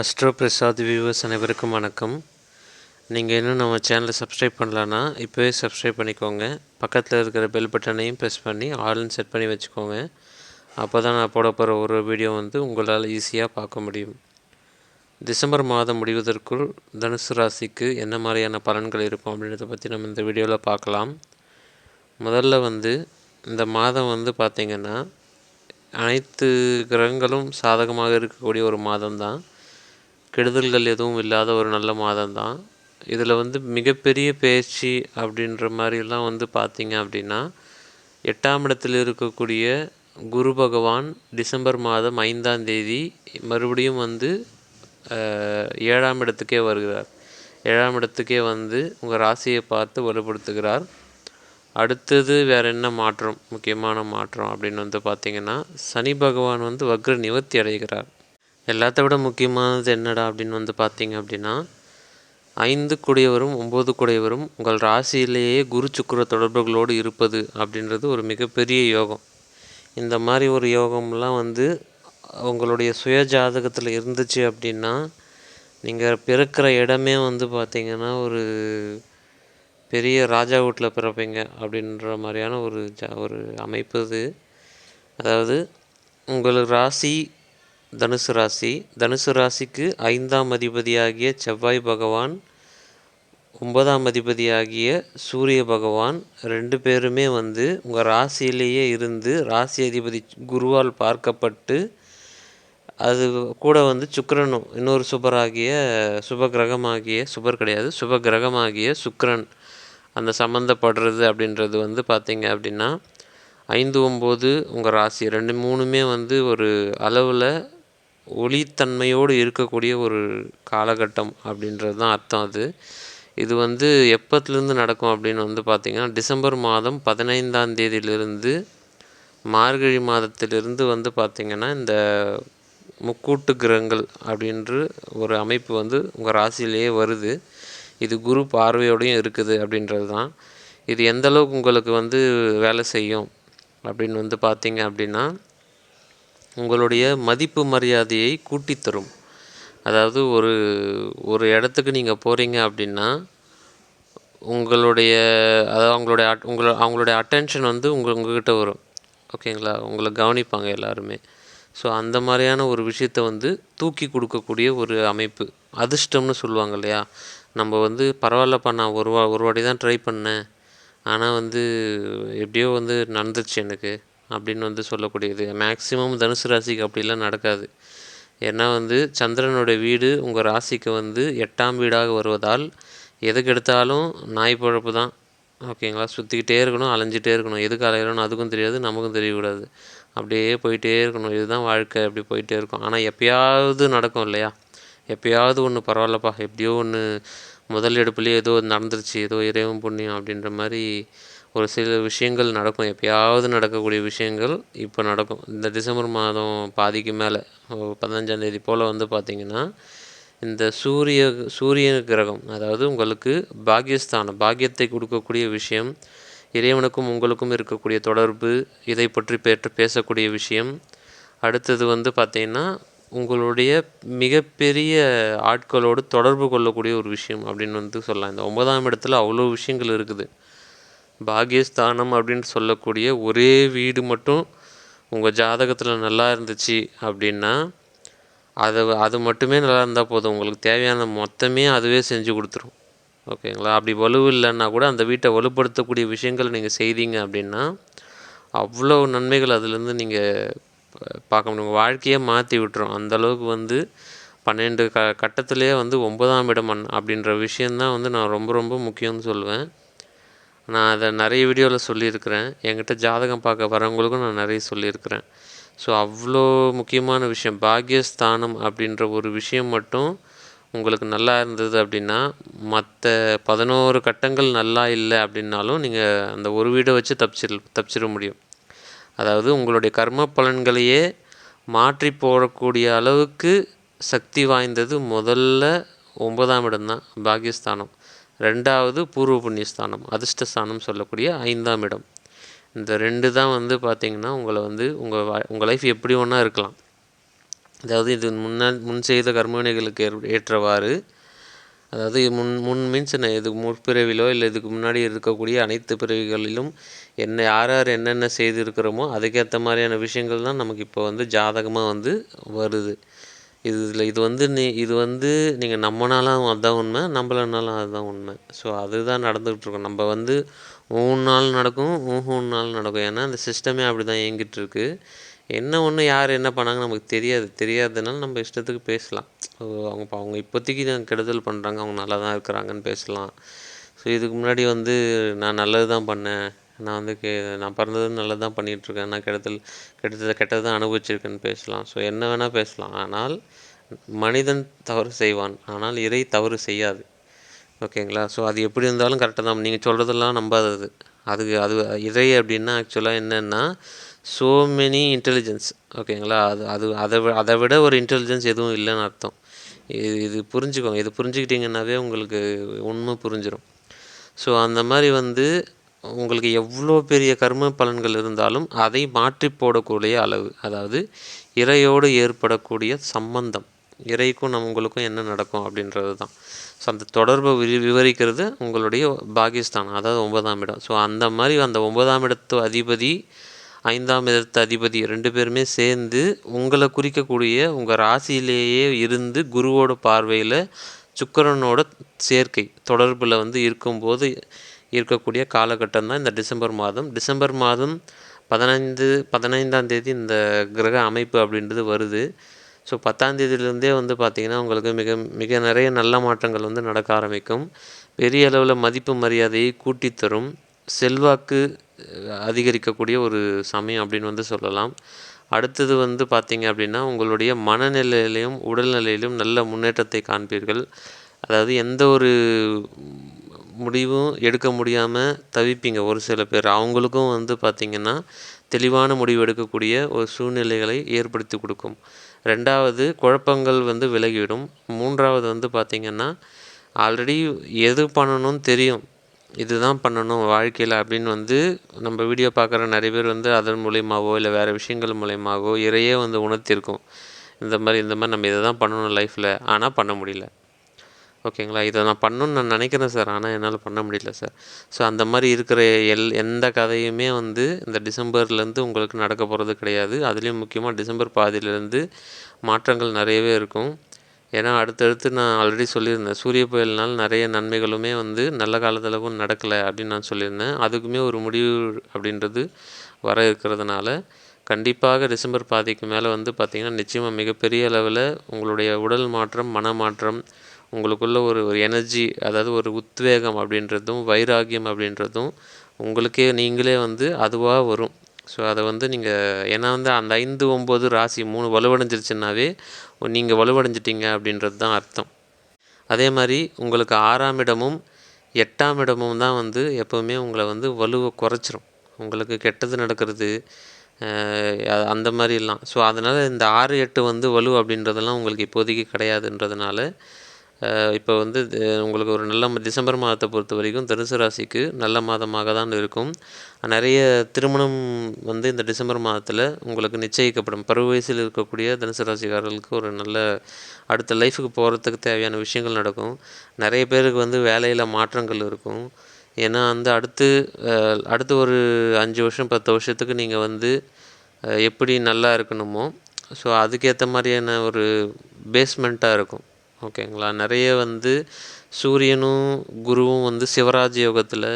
Astro Prasad viewers அனைவருக்கும் வணக்கம். நீங்கள் இன்னும் நம்ம சேனலை சப்ஸ்கிரைப் பண்ணலன்னா இப்போவே சப்ஸ்கிரைப் பண்ணிக்கோங்க. பக்கத்தில் இருக்கிற பெல் பட்டனையும் ப்ரெஸ் பண்ணி ஆல்னு செட் பண்ணி வச்சுக்கோங்க. அப்போ தான் நான் போட போகிற ஒரு வீடியோ உங்களால் ஈஸியாக பார்க்க முடியும். டிசம்பர் மாதம் முடிவதற்குள் தனுசு ராசிக்கு என்ன மாதிரியான பலன்கள் இருக்கும் அப்படின்றத பற்றி நம்ம இந்த வீடியோவில் பார்க்கலாம். முதல்ல இந்த மாதம் பார்த்திங்கன்னா அனைத்து கிரகங்களும் சாதகமாக இருக்கக்கூடிய ஒரு மாதம்தான். கெடுதல்கள் எதுவும் இல்லாத ஒரு நல்ல மாதம்தான். இதில் மிகப்பெரிய பயிற்சி அப்படின்ற மாதிரிலாம் பார்த்திங்க அப்படின்னா 8ஆம் இடத்தில் இருக்கக்கூடிய குரு பகவான் டிசம்பர் மாதம் 5ஆம் தேதி மறுபடியும் 7ஆம் இடத்துக்கே வருகிறார். 7ஆம் இடத்துக்கே உங்கள் ராசியை பார்த்து வலுப்படுத்துகிறார். அடுத்தது வேறு என்ன மாற்றம், முக்கியமான மாற்றம் அப்படின்னு பார்த்திங்கன்னா சனி பகவான் வக்ர நிவர்த்தி அடைகிறார். எல்லாத்த விட முக்கியமானது என்னடா அப்படின்னு பார்த்திங்க அப்படின்னா 5 கூடியவரும் 9 கூடியவரும் உங்கள் ராசியிலேயே குரு சுக்கிர தொடர்புகளோடு இருப்பது அப்படின்றது ஒரு மிகப்பெரிய யோகம். இந்த மாதிரி ஒரு யோகம்லாம் உங்களுடைய சுய ஜாதகத்தில் இருந்துச்சு அப்படின்னா நீங்கள் பிறக்கிற இடமே பார்த்திங்கன்னா ஒரு பெரிய ராஜா வீட்டில் பிறப்பீங்க அப்படின்ற மாதிரியான ஒரு அமைப்பு இது. அதாவது உங்களுக்கு ராசி தனுசு ராசிக்கு 5ஆம் அதிபதியாகிய செவ்வாய் பகவான், 9ஆம் அதிபதியாகிய சூரிய பகவான் 2 பேருமே உங்கள் ராசியிலேயே இருந்து ராசி அதிபதி குருவால் பார்க்கப்பட்டு அது கூட சுக்கிரனும் இன்னொரு சுபகிரகமாகிய சுக்கிரன் அந்த சம்மந்தப்படுறது அப்படின்றது பார்த்திங்க அப்படின்னா 5, 9 உங்கள் ராசி 2, 3மே ஒரு அளவில் ஒளித்தன்மையோடு இருக்கக்கூடிய ஒரு காலகட்டம் அப்படின்றது தான் அர்த்தம். இது எப்போத்துலேருந்து நடக்கும் அப்படின்னு பார்த்திங்கன்னா டிசம்பர் மாதம் 15ஆம் தேதியிலிருந்து மார்கழி மாதத்திலிருந்து பார்த்திங்கன்னா இந்த முக்கூட்டு கிரகங்கள் அப்படின்ற ஒரு அமைப்பு உங்கள் ராசியிலேயே வருது. இது குரு பார்வையோடையும் இருக்குது அப்படின்றது தான். இது எந்தளவுக்கு உங்களுக்கு வேலை செய்யும் அப்படின்னு பார்த்திங்க அப்படின்னா உங்களுடைய மதிப்பு மரியாதையை கூட்டித்தரும். அதாவது ஒரு இடத்துக்கு நீங்கள் போகிறீங்க அப்படின்னா அவங்களுடைய அட்டென்ஷன் உங்கள்கிட்ட வரும். ஓகேங்களா, உங்களை கவனிப்பாங்க எல்லாருமே. ஸோ அந்த மாதிரியான ஒரு விஷயத்தை தூக்கி கொடுக்கக்கூடிய ஒரு அமைப்பு, அதிர்ஷ்டம்னு சொல்லுவாங்க இல்லையா. நம்ம பரவாயில்லப்பா, நான் ஒரு வாட்டி தான் ட்ரை பண்ணேன், ஆனால் எப்படியோ நடந்துச்சு எனக்கு அப்படின்னு சொல்லக்கூடியது. மேக்ஸிமம் தனுசு ராசிக்கு அப்படிலாம் நடக்காது. ஏன்னா சந்திரனுடைய வீடு உங்கள் ராசிக்கு 8ஆம் வீடாக வருவதால் எதுக்கு எடுத்தாலும் நாய் பழப்பு தான். ஓகேங்களா, சுற்றிக்கிட்டே இருக்கணும், அலைஞ்சிட்டே இருக்கணும். எதுக்கு அலையிறோன்னு அதுக்கும் தெரியாது, நமக்கும் தெரியக்கூடாது. அப்படியே போயிட்டே இருக்கணும். இதுதான் வாழ்க்கை, அப்படி போயிட்டே இருக்கும். ஆனால் எப்பயாவது நடக்கும் இல்லையா, எப்பயாவது ஒன்று பரவாயில்லப்பா, எப்படியோ ஒன்று முதல் எடுப்புலேயே ஏதோ நடந்துருச்சு, ஏதோ இறைவன் புண்ணியம் அப்படின்ற மாதிரி ஒரு சில விஷயங்கள் நடக்கும். எப்பயாவது நடக்கக்கூடிய விஷயங்கள் இப்போ நடக்கும். இந்த டிசம்பர் மாதம் பாதிக்கு மேலே 15ஆம் தேதி போல் பார்த்திங்கன்னா இந்த சூரிய கிரகம், அதாவது உங்களுக்கு பாக்கியஸ்தானம், பாக்கியத்தை கொடுக்கக்கூடிய விஷயம், இறைவனுக்கும் உங்களுக்கும் இருக்கக்கூடிய தொடர்பு, இதை பற்றி பேசக்கூடிய விஷயம். அடுத்தது பார்த்திங்கன்னா உங்களுடைய மிகப்பெரிய ஆட்களோடு தொடர்பு கொள்ளக்கூடிய ஒரு விஷயம் அப்படின்னு சொல்லலாம். இந்த 9ஆம் இடத்துல அவ்வளோ விஷயங்கள் இருக்குது. பாக்கியஸ்தானம் அப்படின்னு சொல்லக்கூடிய ஒரே வீடு மட்டும் உங்கள் ஜாதகத்தில் நல்லா இருந்துச்சு அப்படின்னா அது மட்டுமே நல்லா இருந்தால் போதும். உங்களுக்கு தேவையான மொத்தமே அதுவே செஞ்சு கொடுத்துரும். ஓகேங்களா, அப்படி வலு இல்லைன்னா கூட அந்த வீட்டை வலுப்படுத்தக்கூடிய விஷயங்கள் நீங்கள் செய்தீங்க அப்படின்னா அவ்வளோ நன்மைகள் அதுலேருந்து நீங்கள் பார்க்க முடியும். உங்கள் வாழ்க்கையே மாற்றி விட்டுரும். அந்தளவுக்கு 12 கட்டத்திலே 9ஆம் இடம் அப்படின்ற விஷயந்தான் நான் ரொம்ப ரொம்ப முக்கியம்னு சொல்லுவேன். நான் அதை நிறைய வீடியோவில் சொல்லியிருக்கிறேன். என்கிட்ட ஜாதகம் பார்க்க வரவங்களுக்கும் நான் நிறைய சொல்லியிருக்கிறேன். ஸோ அவ்வளோ முக்கியமான விஷயம் பாக்கியஸ்தானம் அப்படின்ற ஒரு விஷயம் மட்டும் உங்களுக்கு நல்லா இருந்தது அப்படின்னா மற்ற 11 கட்டங்கள் நல்லா இல்லை அப்படின்னாலும் நீங்கள் அந்த ஒரு வீடை வச்சு தப்பிச்சிட முடியும். அதாவது உங்களுடைய கர்ம பலன்களையே மாற்றி போடக்கூடிய அளவுக்கு சக்தி வாய்ந்தது முதல்ல 9ஆம் இடம்தான், பாக்கியஸ்தானம். 2வது பூர்வ புண்ணியஸ்தானம், அதிர்ஷ்டஸ்தானம் சொல்லக்கூடிய 5ஆம் இடம். இந்த 2 தான் பார்த்திங்கன்னா உங்களை உங்கள் லைஃப் எப்படி ஒன்றா இருக்கலாம். அதாவது இது முன் செய்த கர்மவினைகளுக்கு ஏற்றவாறு, அதாவது முன் முன் மீன்ஸ் என்ன, இது முற்பிறவிலோ இல்லை இதுக்கு முன்னாடி இருக்கக்கூடிய அனைத்து பிறவிகளிலும் யார் யார் என்னென்ன செய்திருக்கிறோமோ அதுக்கேற்ற மாதிரியான விஷயங்கள் தான் நமக்கு இப்போ வந்து ஜாதகமாக வந்து வருது. இது வந்து நீங்கள் நம்பினாலும் அதுதான் உண்மை, நம்பலைனாலும் அதுதான் உண்மை. ஸோ அதுதான் நடந்துகிட்ருக்கோம். நம்ம வந்து நாள் நடக்கும், நாள் நடக்கும். ஏன்னா அந்த சிஸ்டமே அப்படி தான் இயங்கிட்டுருக்கு. என்ன ஒன்று யார் என்ன பண்ணாங்கன்னு நமக்கு தெரியாததுனால நம்ம இஷ்டத்துக்கு பேசலாம். அவங்க இப்போதைக்கு கெடுதல் பண்ணுறாங்க, அவங்க நல்லா தான் இருக்கிறாங்கன்னு பேசலாம். ஸோ இதுக்கு முன்னாடி வந்து நான் நல்லது தான் பண்ணேன், நான் வந்து நான் பிறந்தது நல்லது தான் பண்ணிகிட்ருக்கேன், நான் கெட்டது தான் அனுபவிச்சிருக்கேன்னு பேசலாம். ஸோ என்ன வேணால் பேசலாம். ஆனால் மனிதன் தவறு செய்வான், ஆனால் இறை தவறு செய்யாது. ஓகேங்களா? ஸோ அது எப்படி இருந்தாலும் கரெக்டாக தான். நீங்கள் சொல்கிறதெல்லாம் நம்பாதது. அது இறை அப்படின்னா ஆக்சுவலாக என்னென்னா ஸோ மெனி இன்டெலிஜென்ஸ். ஓகேங்களா? அதை விட ஒரு இன்டெலிஜென்ஸ் எதுவும் இல்லைன்னு அர்த்தம். இது புரிஞ்சுக்கோங்க. இது புரிஞ்சுக்கிட்டிங்கன்னாவே உங்களுக்கு உண்மை புரிஞ்சிடும். ஸோ அந்த மாதிரி வந்து உங்களுக்கு எவ்வளோ பெரிய கர்ம பலன்கள் இருந்தாலும் அதை மாற்றி போடக்கூடிய அளவு, அதாவது இறையோடு ஏற்படக்கூடிய சம்பந்தம், இறைக்கும் உங்களுக்கும் என்ன நடக்கும் அப்படின்றது தான். ஸோ அந்த தொடர்பை விவரிக்கிறது உங்களுடைய பாகிஸ்தான், அதாவது 9ஆம் இடம். ஸோ அந்த மாதிரி அந்த 9ஆம் இடத்து அதிபதி 5ஆம் இடத்து அதிபதி 2 பேருமே சேர்ந்து உங்களை குறிக்கக்கூடிய உங்கள் ராசியிலேயே இருந்து குருவோட பார்வையில் சுக்கிரனோட சேர்க்கை தொடர்பில் வந்து இருக்கும்போது இருக்கக்கூடிய காலகட்டம் தான் இந்த டிசம்பர் மாதம். டிசம்பர் மாதம் 15ஆம் தேதி இந்த கிரக அமைப்பு அப்படின்றது வருது. ஸோ 10ஆம் தேதியிலேருந்தே வந்து பார்த்திங்கன்னா உங்களுக்கு மிக மிக நிறைய நல்ல மாற்றங்கள் வந்து நடக்க ஆரம்பிக்கும். பெரிய அளவில் மதிப்பு மரியாதையை கூட்டித்தரும், செல்வாக்கு அதிகரிக்கக்கூடிய ஒரு சமயம் அப்படின்னு வந்து சொல்லலாம். அடுத்தது வந்து பார்த்திங்க அப்படின்னா உங்களுடைய மனநிலையிலையும் உடல்நிலையிலும் நல்ல முன்னேற்றத்தை காண்பீர்கள். அதாவது எந்த ஒரு முடிவும் எடுக்க முடியாமல் தவிப்பீங்க ஒரு சில பேர். அவங்களுக்கும் வந்து பார்த்திங்கன்னா தெளிவான முடிவு எடுக்கக்கூடிய ஒரு சூழ்நிலைகளை ஏற்படுத்தி கொடுக்கும். 2வது குழப்பங்கள் வந்து விலகிவிடும். 3வது வந்து பார்த்திங்கன்னா ஆல்ரெடி எது பண்ணணும்னு தெரியும், இதுதான் பண்ணணும் வாழ்க்கையில் அப்படின்னு வந்து நம்ம வீடியோ பார்க்குற நிறைய பேர் வந்து அதன் மூலியமாகவோ இல்லை வேறு விஷயங்கள் மூலியமாகவோ இறையே வந்து உணர்த்திருக்கும். இந்த மாதிரி நம்ம இதை தான் பண்ணணும் லைஃப்பில், ஆனால் பண்ண முடியல. ஓகேங்களா? இதை நான் பண்ணணுன்னு நான் நினைக்கிறேன் சார், ஆனால் என்னால் பண்ண முடியல சார். ஸோ அந்த மாதிரி இருக்கிற எந்த கதையுமே வந்து இந்த டிசம்பர்லேருந்து உங்களுக்கு நடக்க போகிறது கிடையாது. அதுலேயும் முக்கியமாக டிசம்பர் பாதியிலேருந்து மாற்றங்கள் நிறையவே இருக்கும். ஏன்னா அடுத்தடுத்து நான் ஆல்ரெடி சொல்லியிருந்தேன், சூரிய புயல்னால் நிறைய நன்மைகளுமே வந்து நல்ல காலத்திலவும் நடக்கலை அப்படின்னு நான் சொல்லியிருந்தேன். அதுக்குமே ஒரு முடிவு அப்படின்றது வர இருக்கிறதுனால கண்டிப்பாக டிசம்பர் பாதிக்கு மேலே வந்து பார்த்திங்கன்னா நிச்சயமாக மிகப்பெரிய அளவில் உங்களுடைய உடல் மாற்றம், மனமாற்றம், உங்களுக்குள்ள ஒரு எனர்ஜி, அதாவது ஒரு உத்வேகம் அப்படின்றதும் வைராகியம் அப்படின்றதும் உங்களுக்கே நீங்களே வந்து அதுவாக வரும். ஸோ அதை வந்து நீங்கள், ஏன்னா வந்து அந்த 5, 9 ராசி 3 வலுவடைஞ்சிருச்சுன்னாவே நீங்கள் வலுவடைஞ்சிட்டிங்க அப்படின்றது தான் அர்த்தம். அதே மாதிரி உங்களுக்கு 6ஆம் இடமும் 8ஆம் இடமும் தான் வந்து எப்போவுமே உங்களை வந்து வலுவை குறைச்சிரும். உங்களுக்கு கெட்டது நடக்கிறது அந்த மாதிரிலாம். ஸோ அதனால் இந்த 6, 8 வந்து வலு அப்படின்றதெல்லாம் உங்களுக்கு இப்போதைக்கு கிடையாதுன்றதுனால இப்போ வந்து உங்களுக்கு ஒரு நல்ல டிசம்பர் மாதத்தை பொறுத்த வரைக்கும் தனுசு ராசிக்கு நல்ல மாதமாக தான் இருக்கும். நிறைய திருமணம் வந்து இந்த டிசம்பர் மாதத்தில் உங்களுக்கு நிச்சயிக்கப்படும். பருவ வயசில் இருக்கக்கூடிய தனுசு ராசிக்காரர்களுக்கு ஒரு நல்ல அடுத்த லைஃபுக்கு போகிறதுக்கு தேவையான விஷயங்கள் நடக்கும். நிறைய பேருக்கு வந்து வேலையில் மாற்றங்கள் இருக்கும். ஏன்னா வந்து அடுத்து ஒரு 5 வருஷம் 10 வருஷத்துக்கு நீங்கள் வந்து எப்படி நல்லா இருக்கணுமோ ஸோ அதுக்கேற்ற மாதிரியான ஒரு பேஸ்மெண்ட்டாக இருக்கும். ஓகேங்களா? நிறைய வந்து சூரியனும் குருவும் வந்து சிவராஜ் யோகத்தில்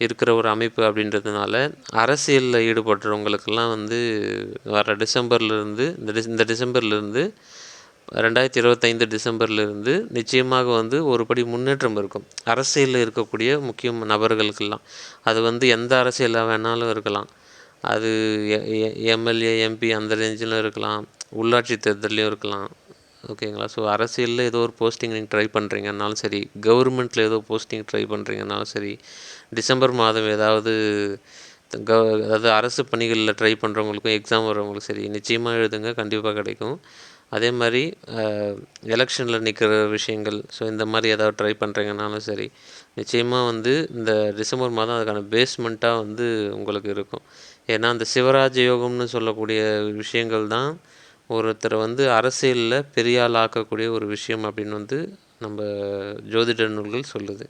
இருக்கிற ஒரு அமைப்பு அப்படின்றதுனால அரசியலில் ஈடுபடுறவங்களுக்கெல்லாம் வந்து வர டிசம்பர்லேருந்து இந்த டிசம்பர்லேருந்து 2025 டிசம்பர்லேருந்து நிச்சயமாக வந்து ஒரு படி முன்னேற்றம் இருக்கும் அரசியலில் இருக்கக்கூடிய முக்கிய நபர்களுக்கெல்லாம். அது வந்து எந்த அரசியலாக வேணாலும் இருக்கலாம். அது எம்எல்ஏ, எம்பி அந்த ரேஞ்சிலும் இருக்கலாம், உள்ளாட்சி தேர்தலையும் இருக்கலாம். ஓகேங்களா? ஸோ அரசியலில் ஏதோ ஒரு போஸ்டிங் நீங்கள் ட்ரை பண்ணுறீங்கன்னாலும் சரி, கவர்மெண்ட்டில் ஏதோ போஸ்டிங் ட்ரை பண்ணுறீங்கன்னாலும் சரி, டிசம்பர் மாதம் ஏதாவது அதாவது அரசு பணிகளில் ட்ரை பண்ணுறவங்களுக்கும் எக்ஸாம் வரவங்களுக்கும் சரி நிச்சயமாக எழுதுங்க, கண்டிப்பாக கிடைக்கும். அதே மாதிரி எலெக்ஷனில் நிற்கிற விஷயங்கள், ஸோ இந்த மாதிரி ஏதாவது ட்ரை பண்ணுறீங்கன்னாலும் சரி நிச்சயமாக வந்து இந்த டிசம்பர் மாதம் அதுக்கான பேஸ்மெண்ட்டாக வந்து உங்களுக்கு இருக்கும். ஏன்னா அந்த சிவராஜ் யோகம்னு சொல்லக்கூடிய விஷயங்கள் தான் ஒருத்தரை வந்து அரசியலில் பெரிய ஆள் ஆக்கக்கூடிய ஒரு விஷயம் அப்படின்னு வந்து நம்ம ஜோதிட நூல்கள் சொல்லுது.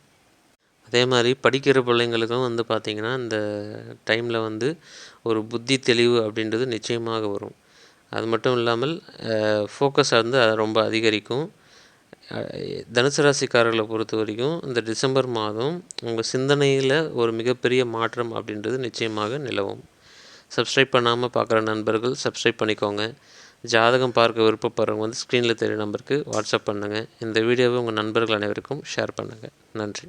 அதே மாதிரி படிக்கிற பிள்ளைங்களுக்கும் வந்து பார்த்திங்கன்னா இந்த டைமில் வந்து ஒரு புத்தி தெளிவு அப்படின்றது நிச்சயமாக வரும். அது மட்டும் இல்லாமல் ஃபோக்கஸ் வந்து அது ரொம்ப அதிகரிக்கும். தனுசு ராசிக்காரர்களை பொறுத்த வரைக்கும் இந்த டிசம்பர் மாதம் உங்கள் சிந்தனையில் ஒரு மிகப்பெரிய மாற்றம் அப்படின்றது நிச்சயமாக நிலவும். சப்ஸ்கிரைப் பண்ணாமல் பார்க்குற நண்பர்கள் சப்ஸ்கிரைப் பண்ணிக்கோங்க. ஜாதகம் பார்க்க விருப்பப்படுறவங்க வந்து ஸ்க்ரீனில் தெரிய நம்பருக்கு வாட்ஸ்அப் பண்ணுங்கள். இந்த வீடியோவை உங்கள் நண்பர்கள் அனைவருக்கும் ஷேர் பண்ணுங்கள். நன்றி.